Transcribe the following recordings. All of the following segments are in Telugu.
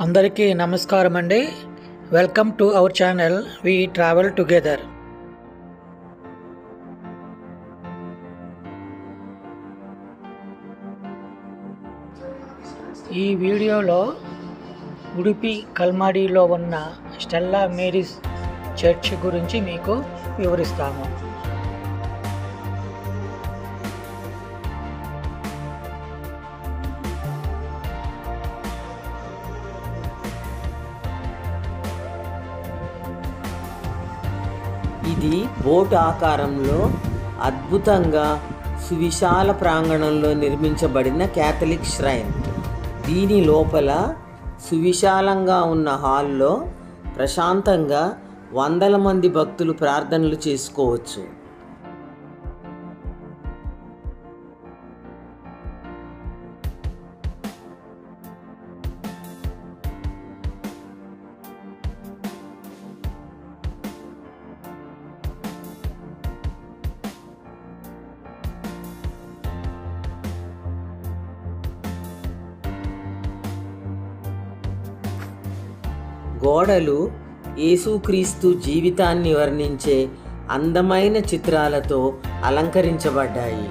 అందరికీ నమస్కారం అండి. Welcome to our channel we travel together. ఈ వీడియోలో ఉడిపి కల్మాడిలో ఉన్న స్టెల్లా మేరీస్ చర్చ్ గురించి మీకు వివరిస్తాము. ఇది బోట్ ఆకారంలో అద్భుతంగా సువిశాల ప్రాంగణంలో నిర్మించబడిన క్యాథలిక్ ష్రైన్. దీని లోపల సువిశాలంగా ఉన్న హాల్లో ప్రశాంతంగా వందల మంది భక్తులు ప్రార్థనలు చేసుకోవచ్చు. గోడలు యేసుక్రీస్తు జీవితాన్ని వర్ణించే అందమైన చిత్రాలతో అలంకరించబడ్డాయి.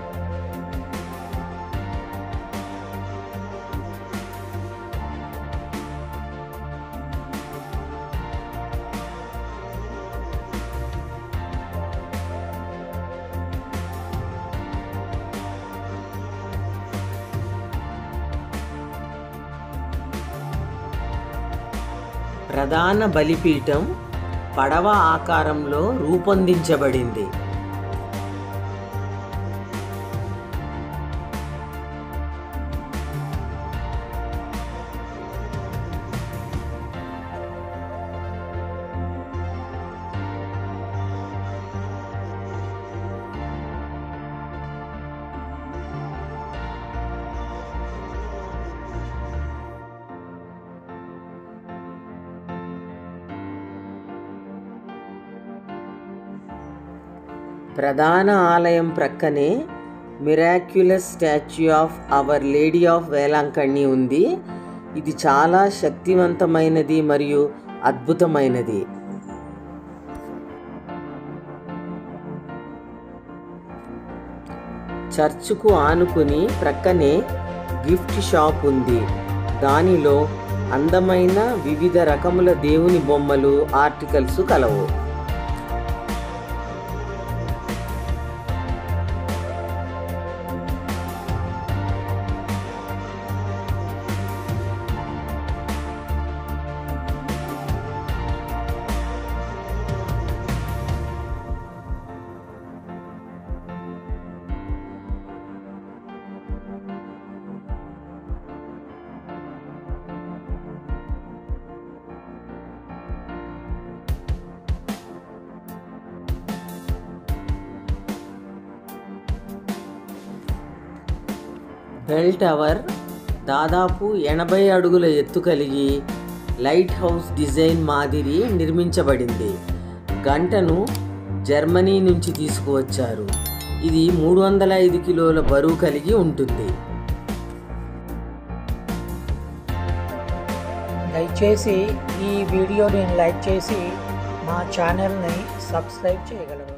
ప్రధాన బలిపీఠం పడవ ఆకారంలో రూపొందించబడింది. ప్రధాన ఆలయం ప్రక్కనే miraculous statue of our lady of Velankanni ఉంది. ఇది చాలా శక్తివంతమైనది మరియు అద్భుతమైనది. చర్చుకు ఆనుకుని ప్రక్కనే గిఫ్ట్ షాప్ ఉంది. దానిలో అందమైన వివిధ రకముల దేవుని బొమ్మలు, ఆర్టికల్స్ కలవు. బెల్ టవర్ దాదాపు 80 అడుగుల ఎత్తు కలిగి లైట్ హౌస్ డిజైన్ మాదిరి నిర్మించబడింది. గంటను జర్మనీ నుంచి తీసుకువచ్చారు. ఇది 305 కిలోల బరువు కలిగి ఉంటుంది. దయచేసి ఈ వీడియోని లైక్ చేసి మా ఛానల్ని సబ్స్క్రైబ్ చేయగలరు.